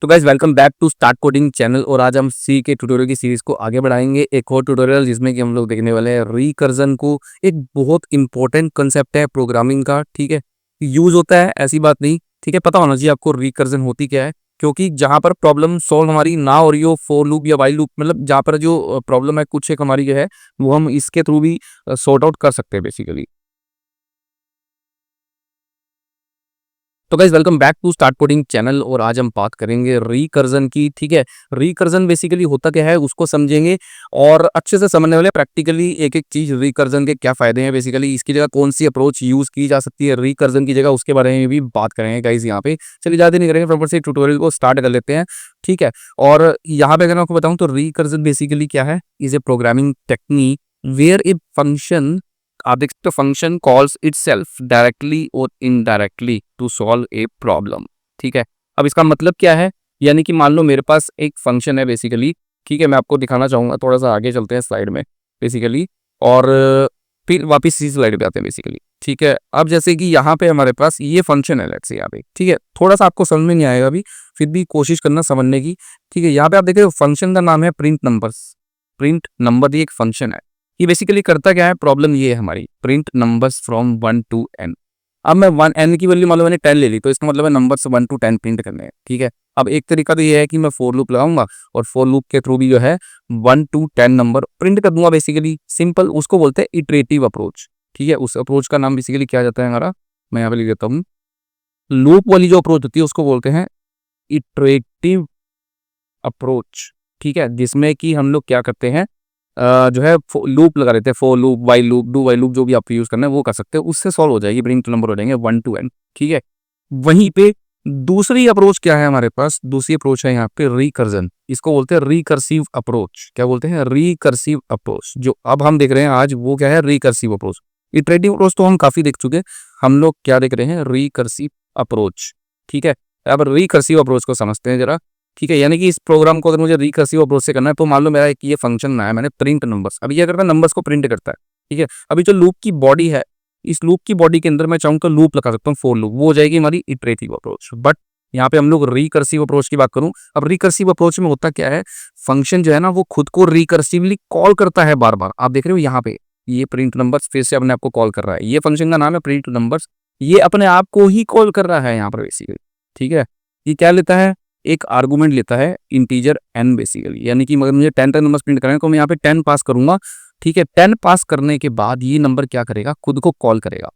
तो guys welcome back to Start Coding channel. और आज हम सी के ट्यूटोरियल की सीरीज को आगे बढ़ाएंगे। एक और ट्यूटोरियल जिसमें कि हम लोग देखने वाले हैं रिकर्जन को। एक बहुत इंपॉर्टेंट कंसेप्ट है प्रोग्रामिंग का, ठीक है। यूज होता है, ऐसी बात नहीं, ठीक है। पता होना चाहिए आपको रिकर्जन होती क्या है, क्योंकि जहां पर प्रॉब्लम सॉल्व हमारी ना हो रही हो, फॉर लूप या वाइल लूप, मतलब जहां पर जो प्रॉब्लम है कुछ एक हमारी जो है वो हम इसके थ्रू भी सॉर्ट आउट कर सकते हैं बेसिकली। तो guys welcome back to Start Coding channel. और आज हम बात करेंगे रिकर्जन की, ठीक है। रिकर्जन बेसिकली होता क्या है उसको समझेंगे और अच्छे से समझने वाले प्रैक्टिकली एक एक चीज रिकर्जन के क्या फायदे हैं, बेसिकली इसकी जगह कौन सी अप्रोच यूज की जा सकती है रिकर्जन की जगह, उसके बारे में भी बात करेंगे गाइज यहाँ पे। चलिए ज़्यादा नहीं करेंगे, फटाफट से ट्यूटोरियल को स्टार्ट कर लेते हैं, ठीक है। और यहाँ पे अगर मैं आपको बताऊँ तो रिकर्जन बेसिकली क्या है, is a programming technique where a function, आप देख सकते हो, फंक्शन कॉल्स इटसेल्फ डायरेक्टली और indirectly to solve a problem, ठीक है। अब इसका मतलब क्या है, यानी कि मान लो मेरे पास एक फंक्शन है बेसिकली, ठीक है। मैं आपको दिखाना चाहूंगा, थोड़ा सा आगे चलते हैं स्लाइड में बेसिकली, और फिर वापस इसी स्लाइड पे आते हैं बेसिकली, ठीक है। अब जैसे कि यहाँ पे हमारे पास ये फंक्शन है, लेट्स से यहाँ पे, ठीक है। थोड़ा सा आपको समझ में नहीं आएगा अभी, फिर भी कोशिश करना समझने की, ठीक है। यहाँ पे आप देख रहे हो फंक्शन का नाम है प्रिंट नंबर्स। प्रिंट नंबर ये एक फंक्शन है। ये बेसिकली करता क्या है, प्रॉब्लम ये है हमारी, print numbers from 1 to n। अब मैं 1 n की वैल्यू मान लो मैंने 10 ले ली, तो इसका मतलब है नंबर्स 1 to 10 प्रिंट करने हैं, ठीक है। अब एक तरीका तो ये है कि मैं फॉर लूप लगाऊंगा और फॉर लूप के थ्रू भी जो है 1 to 10 नंबर प्रिंट कर दूंगा बेसिकली, सिंपल। उसको बोलते हैं इटरेटिव अप्रोच, ठीक है। उस अप्रोच का नाम बेसिकली क्या जाता है हमारा, मैं यहाँ पे लिख देता हूँ। लूप वाली जो अप्रोच होती है उसको बोलते हैं इटरेटिव अप्रोच, ठीक है। जिसमें कि हम लोग क्या करते हैं, जो है लूप लगा देते हैं, for loop, while loop, do while loop, जो भी आपको यूज करना है वो कर सकते हो, उससे सॉल्व हो जाएगी, प्रिंट नंबर हो जाएंगे 1 to n, ठीक है। वहीं पे दूसरी अप्रोच क्या है हमारे पास, दूसरी अप्रोच है यहाँ पे रिकर्जन। इसको बोलते हैं रिकर्सिव अप्रोच। क्या बोलते हैं, रिकर्सिव अप्रोच। जो अब हम देख रहे हैं आज वो क्या है, रिकर्सिव अप्रोच। इटरेटिव अप्रोच तो हम काफी देख चुके, हम लोग क्या देख रहे हैं, रिकर्सिव अप्रोच, ठीक है। अब रिकर्सिव अप्रोच को समझते हैं जरा, ठीक है। यानी कि इस प्रोग्राम को अगर मुझे रिकर्सिव अप्रोच से करना है, तो मान लो मेरा एक ये फंक्शन बनाया मैंने, प्रिंट नंबर्स। अब ये करता है नंबर्स को प्रिंट करता है, ठीक है। अभी जो लूप की बॉडी है, इस लूप की बॉडी के अंदर मैं चाहूँ तो लूप लगा सकता हूँ, फॉर लूप, वो हो जाएगी हमारी इटरेटिव अप्रोच। बट यहाँ पे हम लोग रिकर्सिव अप्रोच की बात करूं। अब रिकर्सिव अप्रोच में होता क्या है, फंक्शन जो है ना वो खुद को रिकर्सिवली कॉल करता है बार बार। आप देख रहे हो यहाँ पे ये प्रिंट नंबर्स फिर से अपने आप को कॉल कर रहा है, ये फंक्शन का नाम है प्रिंट नंबर्स, ये अपने आप को ही कॉल कर रहा है यहाँ पर बेसिकली, ठीक है। ये क्या लेता है, एक आर्गुमेंट लेता है इंटीजर n बेसिकली, यानी कि मगर मुझे 10 नंबर प्रिंट करना है तो मैं यहाँ पे 10 पास करूंगा, ठीक है। 10 पास करने के बाद ये नंबर क्या करेगा, खुद को कॉल करेगा,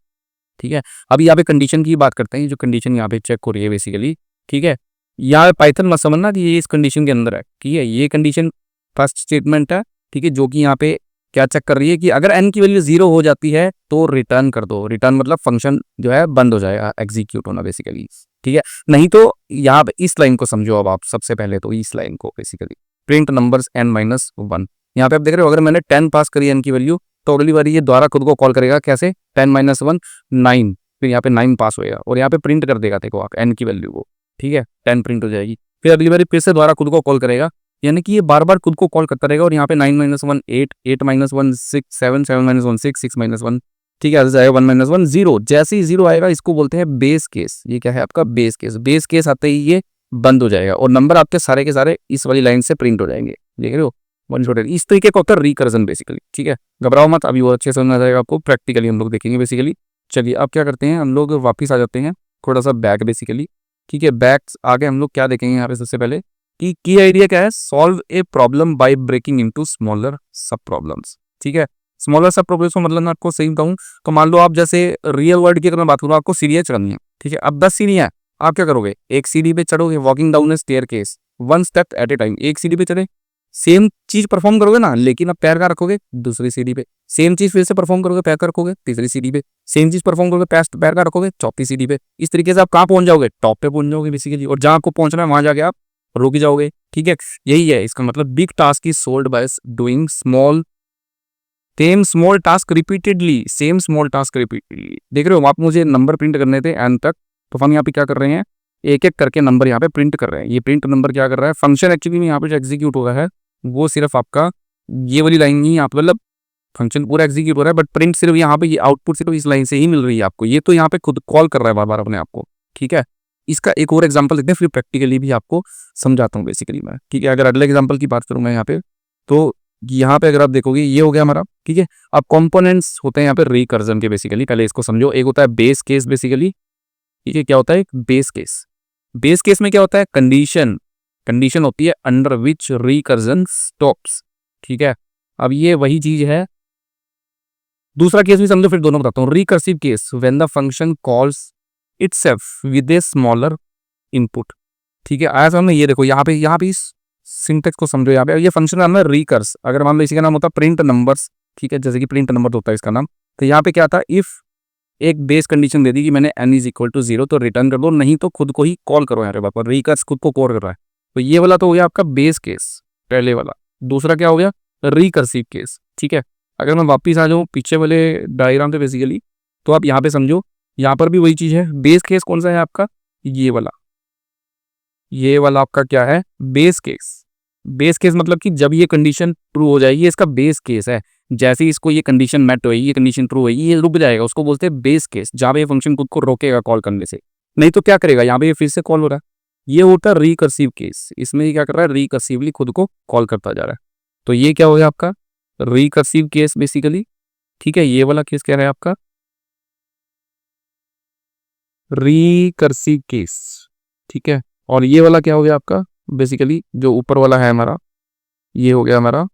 ठीक है। अभी यहाँ पे कंडीशन की बात करते हैं, जो कंडीशन यहाँ पे चेक हो रही है बेसिकली, ठीक है। यहाँ पे पाइथन मत समझना कि ये इस कंडीशन के अंदर है, ठीक है। ये कंडीशन फर्स्ट स्टेटमेंट है, ठीक है, जो कि यहाँ पे क्या चेक कर रही है कि अगर n की वैल्यू 0 हो जाती है तो रिटर्न कर दो। रिटर्न मतलब फंक्शन जो है बंद हो जाएगा, एग्जीक्यूट होना बेसिकली, ठीक है। नहीं तो यहाँ पे इस लाइन को समझो, अब आप सबसे पहले तो इस लाइन को बेसिकली, प्रिंट नंबर्स n-1। यहाँ पे आप देख रहे हो अगर मैंने 10 पास करी n की वैल्यू, तो अगली बार ये दोबारा खुद को कॉल करेगा, कैसे, 10-1 9, फिर यहाँ पे 9 पास होएगा और यहाँ पे प्रिंट कर देगा, देखो आप n की वैल्यू को, ठीक है, 10 प्रिंट हो जाएगी। फिर अगली बार फिर से दोबारा खुद को कॉल करेगा, यानी कि ये बार बार खुद को कॉल करता रहेगा। और यहाँ पे 9-1 8, 8-1 6, 7, 7-1 6, 6-1, ठीक है, ऐसे जाएगा 1-1 0। जैसे ही 0 आएगा इसको बोलते हैं बेस केस। ये क्या है आपका बेस केस। बेस केस आते ही ये बंद हो जाएगा और नंबर आपके सारे के सारे इस वाली लाइन से प्रिंट हो जाएंगे, देख रहे हो, वन शॉट। इस तरीके का होता है रिकर्जन बेसिकली, ठीक है। घबराओ मत, अभी वो अच्छे से समझ आ जाएगा आपको, प्रैक्टिकली हम लोग देखेंगे बेसिकली। चलिए अब क्या करते हैं, हम लोग वापिस आ जाते हैं थोड़ा सा बैक बेसिकली, ठीक है। बैक आगे हम लोग क्या देखेंगे यहाँ पे, सबसे पहले कि की आइडिया क्या है, solve a problem by breaking into smaller sub problems, ठीक है। स्मॉलर सब प्रॉब्लम्स को मतलब मैं आपको सही बताऊं तो मान लो आप जैसे रियल वर्ल्ड की अगर मैं बात करूँ, आपको सीढ़ियाँ चढ़नी है, ठीक है। अब 10 सीढ़ियाँ, आप क्या करोगे, एक सीढ़ी पे चढ़ोगे, walking down a staircase 1 step at a time. एक सीढ़ी पे चढ़े, सेम चीज परफॉर्म करोगे ना, लेकिन अब पैर का रखोगे दूसरी सीढ़ी पे, सेम चीज फिर से परफॉर्म करोगे, पैर का रखोगे तीसरी सीढ़ी पे, सेम चीज परफॉर्म करोगे, पैर का रखोगे चौथी सीढ़ी पे। इस तरीके से आप कहाँ पहुंच जाओगे, टॉप पे पहुंच जाओगे बेसिकली, और जहां आपको पहुंचना है वहां जाके आप रुक जाओगे, ठीक है। यही है इसका मतलब, big task is solved by doing small task repeatedly, same small task repeatedly. देख रहे हो, आप मुझे नंबर प्रिंट करने थे एन तक, तो हम यहाँ पे क्या कर रहे हैं, एक एक करके नंबर यहाँ पे प्रिंट कर रहे हैं। ये प्रिंट नंबर क्या कर रहा है, फंक्शन एक्चुअली में यहाँ पे जो एग्जीक्यूट हो रहा है वो सिर्फ आपका ये वाली लाइन ही यहाँ पे, मतलब फंक्शन पूरा एग्जीक्यूट हो रहा है बट प्रिंट सिर्फ यहाँ पे, ये आउटपुट सिर्फ इस लाइन से ही मिल रही है आपको। ये तो यहाँ पे खुद कॉल कर रहा है बार बार अपने आप को, ठीक है। इसका एक और एग्जांपल देखते हैं, फिर प्रैक्टिकली भी आपको समझाता हूँ बेसिकली मैं, ठीक है। अगर अगले एग्जांपल की बात करूँ मैं यहाँ पे, तो यहाँ पे अगर आप देखोगे ये हो गया हमारा, ठीक है। अब कंपोनेंट्स होते हैं यहाँ पे रिकर्जन के बेसिकली, पहले इसको समझो। एक होता है बेस केस बेसिकली, ठीक है। क्या होता है एक बेस केस? बेस केस में क्या होता है? कंडीशन, कंडीशन होती है अंडर विच रिकर्जन स्टॉप्स, ठीक है। अब ये वही चीज है। दूसरा केस भी समझो, फिर दोनों बताता हूँ। Recursive case, when the function calls itself with a smaller input, ठीक है। आया समझ में? ये देखो यहाँ पे इस सिंटेक्स को समझो। यहाँ पे ये फंक्शन नाम है रिकर्स। अगर मान लो इसी का नाम होता है प्रिंट नंबर्स, ठीक है, जैसे कि प्रिंट नंबर होता है इसका नाम। तो यहाँ पे क्या था, इफ एक बेस कंडीशन दे दी कि मैंने n इज इक्वल टू 0 तो रिटर्न कर दो, नहीं तो खुद को ही कॉल करो। यहाँ पे रिकर्स खुद को कॉल कर रहा है। तो ये वाला तो हो गया आपका बेस केस, पहले वाला। दूसरा क्या हो गया? रिकर्सिव केस, ठीक है। अगर मैं वापिस आ जाऊँ पीछे वाले डायग्राम पे बेसिकली, तो आप यहाँ पे समझो, यहाँ पर भी वही चीज है। बेस केस कौन सा है आपका? ये वाला। ये वाला आपका क्या है? Base case. बेस केस मतलब कि जब ये कंडीशन ट्रू हो जाएगी, इसका बेस केस है। जैसे ही इसको ये कंडीशन मेट होगी, ये कंडीशन ट्रू होगी, ये रुक जाएगा, उसको बोलते हैं बेस केस, जहाँ पे ये फंक्शन खुद को रोकेगा कॉल करने से। नहीं तो क्या करेगा, यहाँ पे ये फिर से कॉल हो रहा है। ये होता है रिकर्सिव केस। इसमें ये क्या कर रहा है? रिकर्सिवली खुद को कॉल करता जा रहा है। तो ये क्या हो गया आपका? रिकर्सिव केस बेसिकली, ठीक है। ये वाला केस क्या है आपका? रिकर्सिव केस, ठीक है। और ये वाला क्या हो गया आपका? बेसिकली जो ऊपर वाला है हमारा, ये हो गया हमारा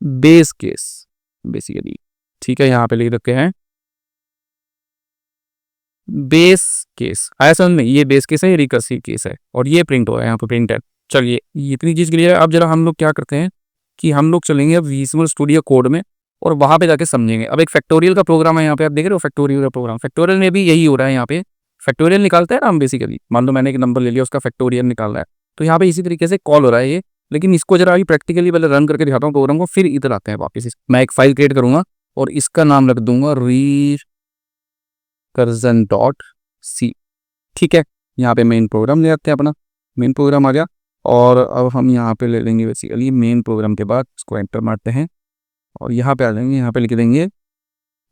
बेस केस बेसिकली, ठीक है। यहाँ पे लिख रखे हैं बेस केस। आया समझ में? ये बेस केस है, ये रिकर्सिव केस है, और ये प्रिंट हो रहा है यहाँ पे प्रिंट है। चलिए इतनी चीज क्लियर है। अब जरा हम लोग क्या करते हैं कि हम लोग चलेंगे अब विजुअल स्टूडियो कोड में, और वहां पे जाके समझेंगे। अब एक फैक्टोरियल का प्रोग्राम है यहाँ पे, आप देख रहे हो फैक्टोरियल का प्रोग्राम। फैक्टोरियल में भी यही हो रहा है। यहाँ पे फैक्टोरियल निकालता है ना हम बेसिकली, मान लो मैंने एक नंबर ले लिया, उसका फैक्टोरियल निकाल रहा है, तो यहाँ पे इसी तरीके से कॉल हो रहा है ये। लेकिन इसको जरा अभी प्रैक्टिकली पहले रन करके दिखाता हूँ प्रोग्राम को, फिर इधर आते हैं वापस। मैं एक फाइल क्रिएट करूंगा और इसका नाम रख दूंगा रिकर्जन डॉट सी, ठीक है। यहाँ पे मेन प्रोग्राम ले आते हैं अपना। मेन प्रोग्राम आ गया, और अब हम यहाँ पे ले लेंगे बेसिकली मेन प्रोग्राम के बाद इसको एंटर मारते हैं, और यहाँ पे आ जाएंगे। यहाँ पे लिख देंगे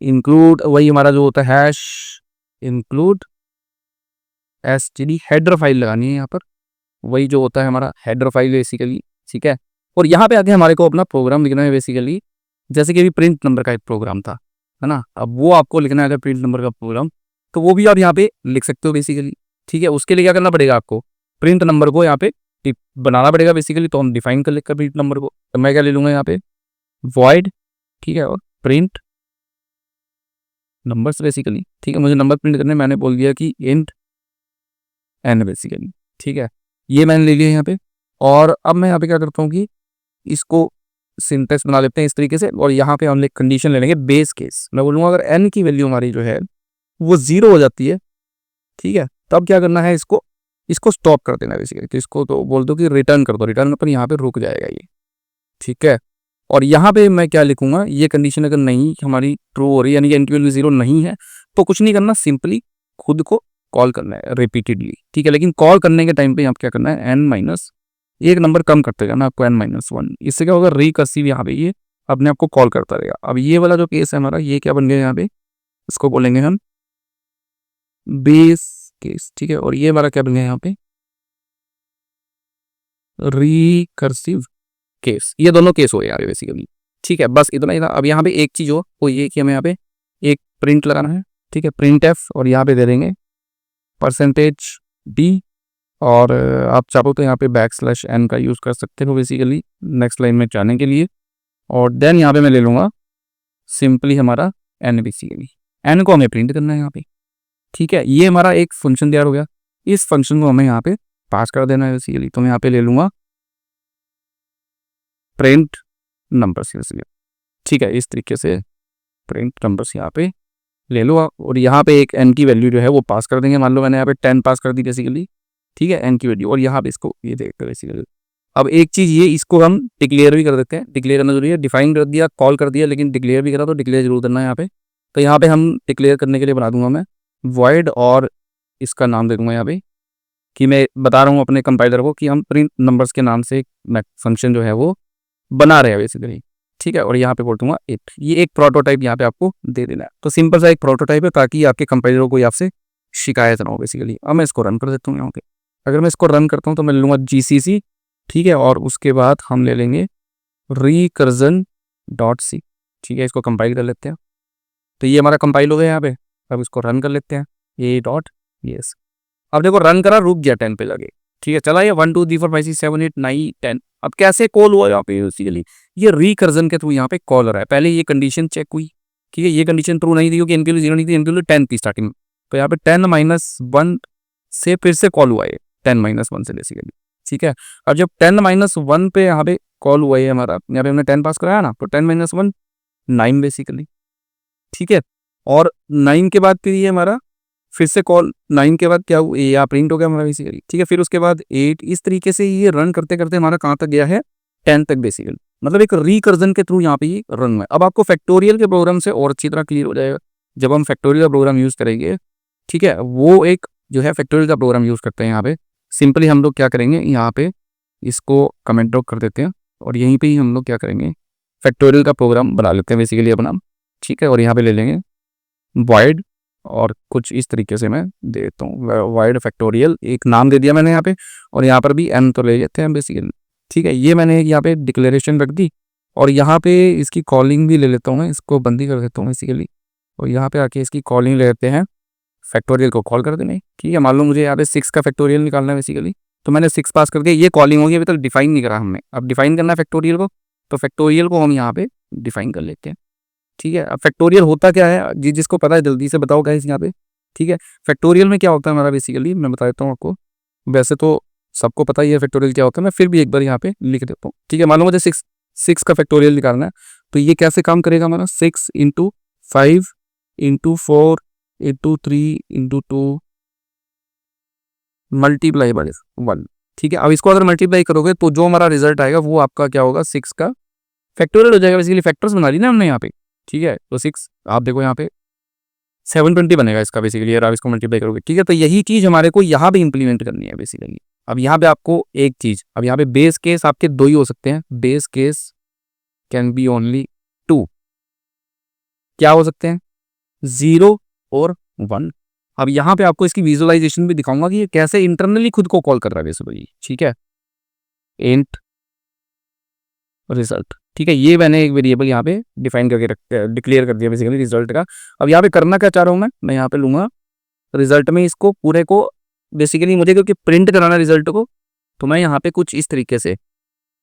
इंक्लूड, वही हमारा जो होता है hash include std, header file लगानी है यहाँ पर, वही जो होता है हमारा हेडर फाइल बेसिकली, ठीक है। और यहाँ पे आके हमारे को अपना प्रोग्राम लिखना है बेसिकली, जैसे कि अभी प्रिंट नंबर का एक प्रोग्राम था, है ना। अब वो आपको लिखना है प्रिंट नंबर का प्रोग्राम, तो वो भी आप यहाँ पे लिख सकते हो बेसिकली, ठीक है। उसके लिए क्या करना पड़ेगा आपको? प्रिंट नंबर को यहाँ पे बनाना पड़ेगा बेसिकली। तो हम डिफाइन कर लेकर प्रिंट नंबर को, तो मैं क्या ले लूंगा यहाँ पे वॉइड, ठीक है, और प्रिंट नंबर्स बेसिकली, ठीक है। मुझे नंबर प्रिंट करने, मैंने बोल दिया कि इंट एन बेसिकली, ठीक है। ये मैंने ले लिया यहाँ पे, और अब मैं यहाँ पे क्या करता हूँ कि इसको सिंटेक्स बना लेते हैं इस तरीके से, और यहाँ पे हम एक कंडीशन ले लेंगे बेस केस। मैं बोलूँगा अगर एन की वैल्यू हमारी जो है वो 0 हो जाती है, ठीक है, तब क्या करना है, इसको इसको स्टॉप कर देना बेसिकली। तो इसको तो बोल दो कि रिटर्न कर दो, रिटर्न पर यहाँ पे रुक जाएगा ये, ठीक है। और यहाँ पे मैं क्या लिखूंगा, ये कंडीशन अगर नहीं हमारी ट्रू हो रही है, यानी कि एन की वैल्यू 0 नहीं है, तो कुछ नहीं करना, सिंपली खुद को कॉल करना है रिपीटेडली, ठीक है। लेकिन कॉल करने के टाइम पे आप क्या करना है, एन माइनस एक नंबर कम करते जाना आपको, n-1। इससे क्या होगा, रिकर्सिव यहाँ पे ये अपने आप को कॉल करता रहेगा। अब ये वाला जो केस है हमारा, ये क्या बन गया यहाँ पे, इसको बोलेंगे हम बेस केस, ठीक है। और ये हमारा क्या बन गया यहाँ पे, रिकर्सिव केस। ये दोनों केस हो गए बेसिकली, ठीक है। बस इतना ही था। अब यहाँ पे एक चीज हो, वो ये कि हमें यहाँ पे एक प्रिंट लगाना है, ठीक है, प्रिंट एफ, और यहाँ पे दे देंगे %d, और आप चाहो तो यहाँ पे \n का यूज़ कर सकते हो बेसिकली नेक्स्ट लाइन में जाने के लिए। और देन यहाँ पे मैं ले लूँगा सिंपली हमारा n बेसिकली, n को हमें प्रिंट करना है यहाँ पे, ठीक है। ये हमारा एक फंक्शन तैयार हो गया। इस फंक्शन को हमें यहाँ पे पास कर देना है बेसिकली। तो मैं यहाँ पे ले लूँगा प्रिंट नंबर्स बेसिकली, ठीक है। इस तरीके से प्रिंट नंबर्स यहाँ पे ले लो आप, और यहाँ पे एक n की वैल्यू जो है वो पास कर देंगे। मान लो मैंने यहाँ पे 10 पास कर दी बेसिकली, ठीक है, n की वैल्यू। और यहाँ पे इसको ये देखकर बेसिकली, अब एक चीज़ ये, इसको हम डिक्लेयर भी कर देते हैं। डिक्लेयर करना जरूरी है, डिफाइन कर दिया, कॉल कर दिया, लेकिन डिक्लेयर भी करा तो डिक्लेयर जरूर करना है यहाँ पे। तो यहाँ पे हम डिक्लेयर करने के लिए बना दूंगा मैं वॉइड, और इसका नाम दे दूंगा यहाँ पे कि मैं बता रहा हूँ अपने कंपाइलर को कि हम प्रिंट नंबर्स के नाम से एक फंक्शन जो है वो बना रहे हैं बेसिकली, ठीक है। और यहाँ पे बोल दूंगा इट। ये एक प्रोटोटाइप यहाँ पे आपको दे देना है। तो सिंपल सा एक प्रोटोटाइप है, ताकि आपके कंपाइलर को कोई आपसे शिकायत ना हो बेसिकली। अब मैं इसको रन कर देता हूँ यहाँ पे। अगर मैं इसको रन करता हूँ तो मैं लूँगा जीसीसी, ठीक है, और उसके बाद हम ले लेंगे recursion.c, ठीक है। इसको कंपाइल कर लेते हैं, तो ये हमारा कंपाइल हो गया यहाँ पे। अब इसको रन कर लेते हैं, ये डॉट यस। अब देखो रन करा, रुक गया 10 पे लगे, ठीक है। चला ये 1 2 3 4 5 6 7 8 9 10। अब कैसे कॉल हुआ यहाँ पे बेसिकली, ये रिकर्जन के थ्रू यहाँ पे कॉल हो रहा है। पहले ये कंडीशन चेक हुई, ठीक है, ये कंडीशन ट्रू नहीं थी क्योंकि इनके लिए 0 नहीं थी, इनके लिए 10 थी स्टार्टिंग में। तो यहाँ पे 10-1 से फिर से कॉल हुआ है, 10-1 से बेसिकली, ठीक है। अब जब 10-1 पे यहाँ पे कॉल हुआ है हमारा, यहाँ पे हमने 10 पास कराया ना, तो 10-1 9 बेसिकली, ठीक है। और 9 के बाद फिर ये हमारा फिर से कॉल, 9 के बाद क्या हुआ, ये यहाँ प्रिंट हो गया हमारा बेसिकली, ठीक है। फिर उसके बाद 8, इस तरीके से ये रन करते करते हमारा कहाँ तक गया है, 10 तक बेसिकली। मतलब एक रिकर्जन के थ्रू यहाँ पे ये रन हुआ है। अब आपको फैक्टोरियल के प्रोग्राम से और अच्छी तरह क्लियर हो जाएगा जब हम फैक्टोरियल का प्रोग्राम यूज़ करेंगे, ठीक है। वो एक जो है फैक्टोरियल का प्रोग्राम यूज़ करते हैं यहाँ पे। सिंपली हम लोग क्या करेंगे, यहाँ पे इसको कमेंट ड्रॉप कर देते हैं और यहीं पे ही हम लोग क्या करेंगे, फैक्टोरियल का प्रोग्राम बना लेते हैं बेसिकली अपना, ठीक है। और यहाँ पे ले लेंगे वॉइड, और कुछ इस तरीके से मैं दे देता हूँ वाइड फैक्टोरियल, एक नाम दे दिया मैंने यहाँ पे। और यहाँ पर भी एन तो ले लेते हैं बेसिकली, ठीक है। ये मैंने यहाँ पे डिक्लेरेशन रख दी और यहाँ पे इसकी कॉलिंग भी ले लेता हूँ मैं, इसको बंदी कर देता हूँ बेसिकली। और यहाँ पे आके इसकी कॉलिंग ले लेते हैं, फैक्टोरियल को कॉल कर देने, ठीक है। मान लो मुझे यहाँ पे 6 का फैक्टोरियल निकालना है बेसिकली, तो मैंने 6 पास करके ये कॉलिंग होगी, अभी तक डिफाइन नहीं करा हमने। अब डिफाइन करना है फैक्टोरियल को, तो फैक्टोरियल को हम यहाँ पे डिफाइन कर लेते हैं, ठीक है। अब फैक्टोरियल होता क्या है, जिसको पता है जल्दी से बताओ गाइस यहाँ पे, ठीक है। फैक्टोरियल में क्या होता है हमारा बेसिकली, मैं बता देता हूँ आपको। वैसे तो सबको पता ही है फैक्टोरियल क्या होता है, मैं फिर भी एक बार यहाँ पे लिख देता हूँ, ठीक है। मान लो मुझे 6 का फैक्टोरियल निकालना है, तो ये कैसे काम करेगा हमारा, 6 × 5 × 4 × 3 × 2 मल्टीप्लाई बाय 1, ठीक है। अब इसको अगर मल्टीप्लाई करोगे तो जो हमारा रिजल्ट आएगा वो आपका क्या होगा, 6 का फैक्टोरियल हो जाएगा बेसिकली। फैक्टर्स बना ली ना हमने यहाँ पे, ठीक है। तो 6 आप देखो यहाँ पे 720 बनेगा इसका बेसिकली, अगर आप इसको मल्टीप्लाई करोगे, ठीक है। तो यही चीज़ हमारे को यहाँ पे इंप्लीमेंट करनी है बेसिकली। अब यहाँ पे आपको एक चीज़, अब यहाँ पे बेस केस आपके 2 ही हो सकते हैं, base case can be only 2। क्या हो सकते हैं, 0 और 1। अब यहाँ पे आपको इसकी विजुअलाइजेशन भी दिखाऊंगा कि ये कैसे इंटरनली खुद को कॉल कर रहा है बेसिकली, ठीक है। इंट रिजल्ट, ठीक है। ये मैंने एक वेरिएबल यहाँ पे डिफाइन करके डिक्लेयर कर दिया बेसिकली रिजल्ट का। अब यहाँ पे करना क्या चाह रहा हूँ मैं यहाँ पे लूँगा रिजल्ट में इसको पूरे को बेसिकली, मुझे क्योंकि प्रिंट कराना रिजल्ट को, तो मैं यहाँ पे कुछ इस तरीके से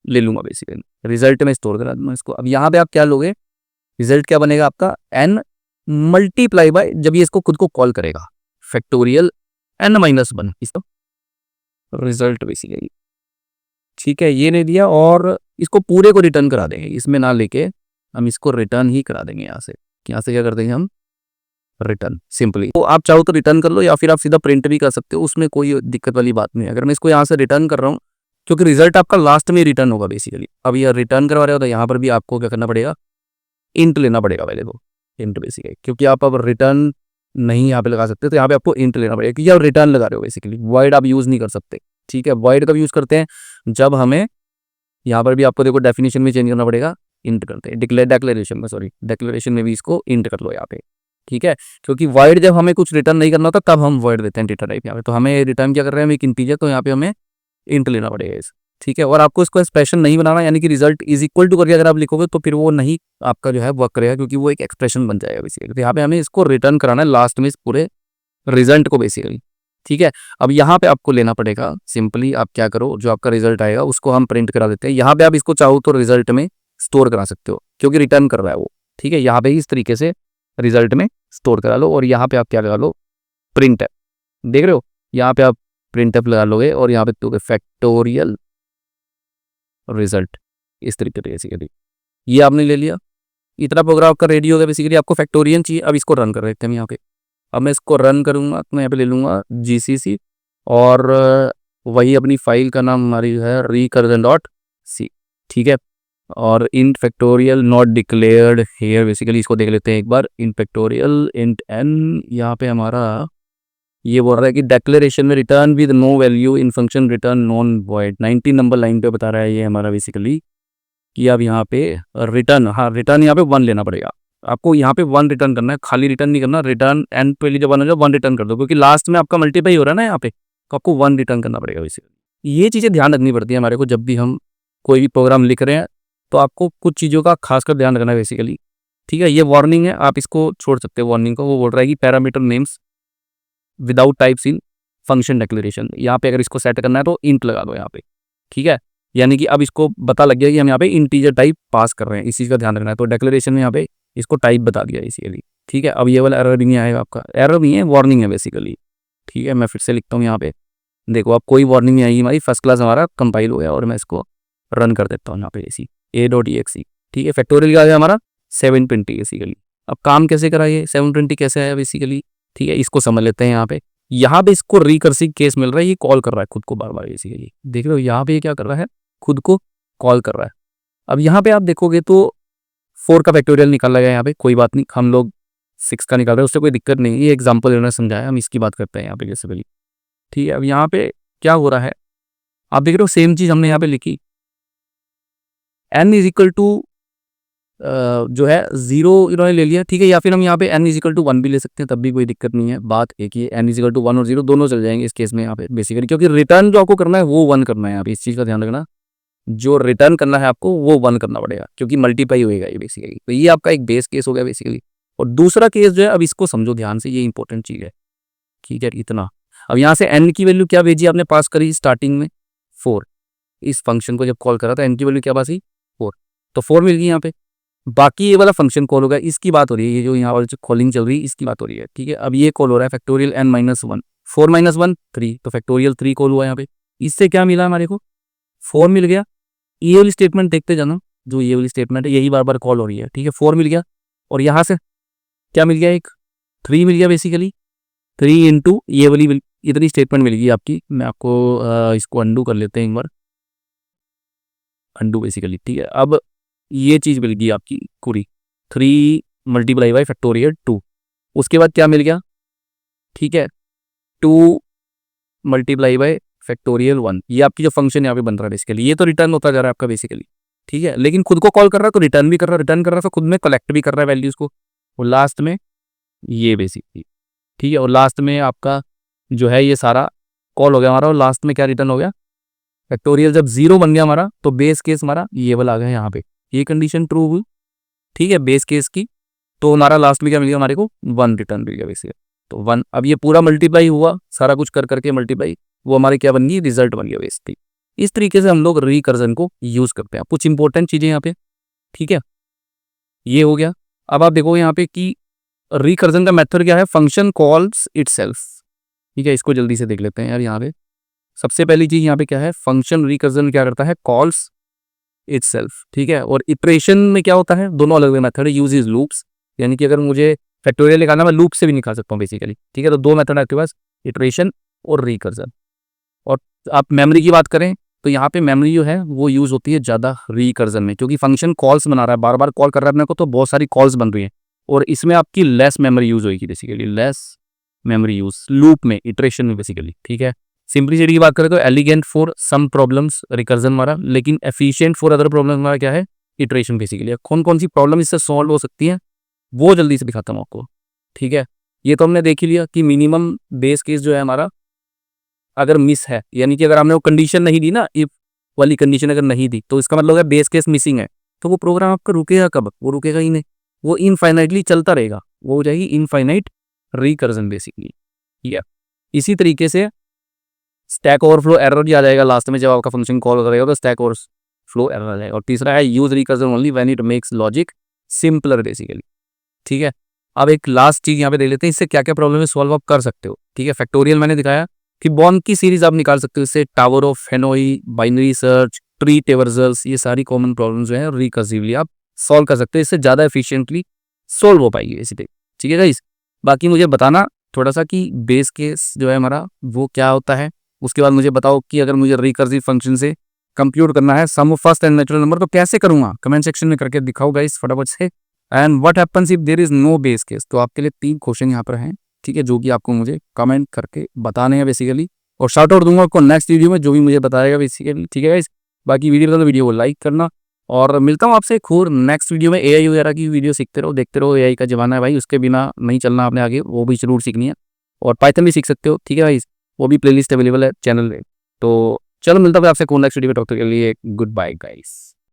ले लूँगा बेसिकली, रिजल्ट में स्टोर करा दूँगा इसको। अब यहाँ पे आप क्या लोगे, रिजल्ट क्या बनेगा आपका, n मल्टीप्लाई बाय, जब ये इसको खुद को कॉल करेगा, फैक्टोरियल n-1 इसको रिजल्ट बेसिकली, ठीक है। ये नहीं दिया और इसको पूरे को रिटर्न करा देंगे, इसमें ना लेके हम इसको रिटर्न ही करा देंगे यहाँ से क्या कर देंगे हम, रिटर्न सिंपली। तो आप चाहो तो रिटर्न कर लो या फिर आप सीधा प्रिंट भी कर सकते हो, उसमें कोई दिक्कत वाली बात नहीं है। अगर मैं इसको यहाँ से रिटर्न कर रहा हूँ, क्योंकि रिजल्ट आपका लास्ट में रिटर्न होगा बेसिकली। अब ये रिटर्न करवा रहे हो तो यहाँ पर भी आपको क्या करना पड़ेगा, इंट लेना पड़ेगा पहले तो, इंट बेसिकली, क्योंकि आप अब रिटर्न नहीं यहाँ पे लगा सकते, तो यहाँ पे आपको इंट लेना पड़ेगा क्योंकि आप रिटर्न लगा रहे हो बेसिकली। वॉइड आप यूज़ नहीं कर सकते, ठीक है। वॉइड कब यूज़ करते हैं, जब हमें यहाँ पर भी आपको देखो डेफिनेशन में चेंज करना पड़ेगा, इंट करते हैं डिक्लेरेशन में भी इसको इंट कर लो यहाँ पे, ठीक है। क्योंकि वॉइड जब हमें कुछ रिटर्न नहीं करना होता तब हम वॉइड देते हैं डेटा टाइप यहाँ पे, तो हमें रिटर्न क्या कर रहे हैं हम एक इंटीजर, तो यहाँ पे हमें इंट लेना पड़ेगा इस, ठीक है। और आपको इसको एक्सप्रेशन नहीं बनाना, यानी कि रिजल्ट इज इक्वल टू करके अगर आप लिखोगे तो फिर वो नहीं आपका जो है वर्क करेगा, क्योंकि वो एक एक्सप्रेशन बन जाएगा बेसिकली। तो यहाँ पे हमें इसको रिटर्न कराना है लास्ट में इस पूरे रिजल्ट को बेसिकली, ठीक है। अब यहाँ पे आपको लेना पड़ेगा सिंपली, आप क्या करो, जो आपका रिजल्ट आएगा उसको हम प्रिंट करा देते हैं। यहाँ पे आप इसको चाहो तो रिजल्ट में स्टोर करा सकते हो क्योंकि रिटर्न कर रहा है वो, ठीक है। यहाँ पे इस तरीके से रिजल्ट में स्टोर करा लो और यहाँ पे आप क्या लगा लो, प्रिंट एफ, देख रहे हो, यहाँ पे आप प्रिंट एफ लगा लोगे और यहाँ पे तो फैक्टोरियल रिजल्ट, इस तरीके से ये आपने ले लिया। इतना प्रोग्राम आपका रेडी हो गया बेसिकली। आपको फैक्टोरियल चाहिए, अब इसको रन कर देते हैं यहाँ पे। अब मैं इसको रन करूँगा तो मैं यहाँ पे ले लूँगा जीसीसी और वही अपनी फाइल का नाम हमारी है recursion.c, ठीक है। और int factorial not declared here basically, इसको देख लेते हैं एक बार। इंट फैक्टोरियल इंट n, यहाँ पे हमारा ये बोल रहा है कि डेक्लेरेशन में return with no value in function return non void, 19 number line पे बता रहा है ये हमारा बेसिकली कि अब यहाँ पे रिटर्न, हाँ रिटर्न यहाँ पे 1 लेना पड़ेगा। आपको यहाँ पे 1 रिटर्न करना है, खाली रिटर्न नहीं करना। रिटर्न एंड पहले जब 1 हो जाए 1 रिटर्न कर दो, क्योंकि लास्ट में आपका मल्टीप्लाई हो रहा है ना यहाँ पे, तो आपको 1 रिटर्न करना पड़ेगा बेसिकली। ये चीज़ें ध्यान रखनी पड़ती है हमारे को जब भी हम कोई भी प्रोग्राम लिख रहे हैं, तो आपको कुछ चीज़ों का खासकर ध्यान रखना है बेसिकली। ठीक है, ये वार्निंग है, आप इसको छोड़ सकते हो वार्निंग को। वो बोल रहा है कि parameter names without types in function declaration. यहाँ पे अगर इसको सेट करना है तो इंट लगा दो यहाँ पे। ठीक है, यानी कि अब इसको पता लग गया कि हम यहाँ पे इंटीजर टाइप पास कर रहे हैं, इस चीज़ का ध्यान रखना है। तो डिक्लेरेशन में यहाँ पे इसको टाइप बता दिया इसीलिए। ठीक है, अब ये वाला एरर भी नहीं आएगा आपका, एरर नहीं है वार्निंग है बेसिकली। ठीक है, मैं फिर से लिखता हूँ यहाँ पे, देखो अब कोई वार्निंग नहीं आएगी हमारी, फर्स्ट क्लास हमारा कंपाइल हो गया। और मैं इसको रन कर देता हूँ यहाँ पे ऐसी a.exe। ठीक है, फैक्टोरियल का आ गया हमारा 720 बेसिकली। अब काम कैसे कराइए, 720 कैसे आया बेसिकली। ठीक है, इसको समझ लेते हैं। यहाँ पे इसको रिकर्सिव केस मिल रहा है, ये कॉल कर रहा है खुद को बार बार बेसिकली। देख रहे हो यहाँ पे ये क्या कर रहा है, खुद को कॉल कर रहा है। अब यहाँ पे आप देखोगे तो 4 का फैक्टोरियल निकाला गया यहाँ पे, कोई बात नहीं, हम लोग 6 का निकाल रहे हैं, उससे कोई दिक्कत नहीं। ये एग्जाम्पल इन्होंने समझाया, हम इसकी बात करते हैं यहाँ पे बेसिकली। ठीक है, अब यहाँ पे क्या हो रहा है, आप देख रहे हो सेम चीज हमने यहाँ पे लिखी, n इज इक्वल टू जो है 0 इन्होंने ले लिया। ठीक है, या फिर हम यहाँ पे n इज इक्वल टू 1 भी ले सकते हैं, तब भी कोई दिक्कत नहीं है। बात एक ही है, n इज इक्वल टू 1 और 0 दोनों चल जाएंगे इस केस में यहाँ पे बेसिकली, क्योंकि रिटर्न जो आपको करना है वो 1 करना है। यहाँ पे इस चीज़ का ध्यान रखना, जो रिटर्न करना है आपको वो 1 करना पड़ेगा, क्योंकि मल्टीप्लाई होएगा ये बेसिकली। तो ये आपका एक बेस केस हो गया बेसिकली। और दूसरा केस जो है, अब इसको समझो ध्यान से, ये इंपॉर्टेंट चीज़ है। ठीक है, इतना। अब यहाँ से n की वैल्यू क्या भेजी आपने, पास करी स्टार्टिंग में 4। इस फंक्शन को जब कॉल करा था n की वैल्यू क्या पास हुई 4, तो 4 मिल गई यहाँ पे। बाकी ये वाला फंक्शन कॉल होगा, इसकी बात हो रही है, ये जो यहाँ पर जो कॉलिंग चल रही है इसकी बात हो रही है। ठीक है, अब ये कॉल हो रहा है फैक्टोरियल n-1, 4 - 1 3, तो फैक्टोरियल 3 कॉल हुआ यहाँ पे। इससे क्या मिला हमारे को, 4 मिल गया। ये वाली स्टेटमेंट देखते जाना, जो ये वाली स्टेटमेंट है यही बार बार कॉल हो रही है। ठीक है, 4 मिल गया, और यहाँ से क्या मिल गया, एक 3 मिल गया बेसिकली। 3 इंटू ये वाली इतनी स्टेटमेंट मिल गई आपकी। मैं आपको इसको अंडू कर लेते हैं एक बार, अंडू बेसिकली। ठीक है, अब ये चीज़ मिल गई आपकी पूरी 3 मल्टीप्लाई बाई फैक्टोरियल 2। उसके बाद क्या मिल गया, ठीक है, 2 मल्टीप्लाई बाई फैक्टोरियल 1। ये आपकी जो फंक्शन यहाँ पे बन रहा है बेसिकली, ये तो रिटर्न होता जा रहा है आपका बेसिकली। ठीक है, लेकिन खुद को कॉल कर रहा है तो रिटर्न भी कर रहा है, रिटर्न कर रहा है तो खुद में कलेक्ट भी कर रहा है वैल्यूज़ को। और लास्ट में ये बेसिकली, ठीक है, और लास्ट में आपका जो है ये सारा कॉल हो गया हमारा, और लास्ट में क्या रिटर्न हो गया, फैक्टोरियल जब 0 बन गया हमारा, तो बेस केस हमारा ये वाला आ गया यहाँ पे, ये कंडीशन ट्रू हुई। ठीक है, बेस केस की, तो हमारा लास्ट में क्या मिल गया हमारे को, 1 रिटर्न मिल गया बेसिकली। तो 1, अब ये पूरा मल्टीप्लाई हुआ, सारा कुछ कर करके मल्टीप्लाई, वो हमारे क्या बन गई, रिजल्ट बन गया बेसिकली। इस तरीके से हम लोग रिकर्जन को यूज करते हैं। कुछ इंपॉर्टेंट चीजें यहाँ पे, ठीक है, ये हो गया। अब आप देखो यहाँ पे कि रिकर्जन का मेथड क्या है, फंक्शन कॉल्स इटसेल्फ। ठीक है, इसको जल्दी से देख लेते हैं यार। यहाँ पे सबसे पहली चीज यहाँ पे क्या है, फंक्शन रिकर्जन क्या करता है, कॉल्स इटसेल्फ। ठीक है, और इटरेशन में क्या होता है, दोनों अलग अलग मेथड है, यूज इज लूप्स, यानी कि अगर मुझे फैक्टोरियल निकालना, मैं लूप से भी निकाल सकता हूँ बेसिकली। ठीक है, तो 2 मेथड है आपके पास, इटरेशन और रिकर्जन। और आप मेमोरी की बात करें तो यहाँ पे मेमोरी जो है वो यूज होती है ज़्यादा रिकर्जन में, क्योंकि फंक्शन कॉल्स बना रहा है, बार बार कॉल कर रहा है अपने को, तो बहुत सारी कॉल्स बन रही है, और इसमें आपकी लेस मेमोरी यूज होगी basically, less memory use loop में, इटरेशन में बेसिकली। ठीक है, सिंपलिसिटी की बात करें तो elegant for some problems recursion हमारा, लेकिन एफिशिएंट फॉर अदर प्रॉब्लम हमारा क्या है, इटरेशन बेसिकली। कौन कौन सी प्रॉब्लम इससे सॉल्व हो सकती है वो जल्दी से दिखाता हूँ आपको। ठीक है, ये तो हमने देख ही लिया कि मिनिमम बेस केस जो है हमारा अगर मिस है, यानी कि अगर हमने वो कंडीशन नहीं दी ना, इफ वाली कंडीशन अगर नहीं दी, तो इसका मतलब है बेस केस मिसिंग है, तो वो प्रोग्राम आपका रुकेगा कब, वो रुकेगा ही नहीं, वो इनफाइनाइटली चलता रहेगा, वो हो जाएगी इनफाइनाइट रिकर्जन बेसिकली। ठीक है, इसी तरीके से स्टैक ओवरफ्लो एरर भी आ जाएगा लास्ट में, जब आपका फंक्शन कॉल करेगा तो स्टैक ओवरफ्लो एरर आ जाएगा। और तीसरा है use recursion only when it makes logic simpler basically. ठीक है, अब एक लास्ट चीज यहाँ पे देख लेते हैं, इससे क्या क्या प्रॉब्लम है सॉल्व आप कर सकते हो। ठीक है, फैक्टोरियल मैंने दिखाया कि बॉन्ड की सीरीज आप निकाल सकते हो इससे, tower of Hanoi, binary search, tree traversals, ये सारी कॉमन प्रॉब्लम जो है रिकर्सिवली आप सॉल्व कर सकते हो, इससे ज़्यादा एफिशिएंटली सॉल्व हो पाएगी बेसिकली। ठीक है गाइस, बाकी मुझे बताना थोड़ा सा कि बेस केस जो है हमारा वो क्या होता है। उसके बाद मुझे बताओ कि अगर मुझे रिकर्सिव फंक्शन से कंप्यूट करना है sum of first n natural number, तो कैसे करूँगा, कमेंट सेक्शन में करके दिखाओ गाइस फटाफट से। And what happens if there is no base case, तो आपके लिए 3 क्वेश्चन यहाँ पर हैं, ठीक है, जो कि आपको मुझे कमेंट करके बताने हैं बेसिकली, और शाउट आउट दूंगा आपको नेक्स्ट वीडियो में जो भी मुझे बताएगा बेसिकली। ठीक है गाइस, बाकी वीडियो पसंद तो वीडियो को लाइक करना, और मिलता हूँ आपसे एक और नेक्स्ट वीडियो में। एआई वगैरह की वीडियो सीखते रहो, देखते रहो। एआई का ज़माना है भाई, उसके बिना नहीं चलना आपने आगे, वो भी ज़रूर सीखनी है। और पाइथन भी सीख सकते हो, ठीक है भाई, वो भी प्लेलिस्ट अवेलेबल है चैनल पे। तो चलो मिलता हूँ आपसे एक और नेक्स्ट वीडियो में, तब तक के लिए गुड बाय गाइस।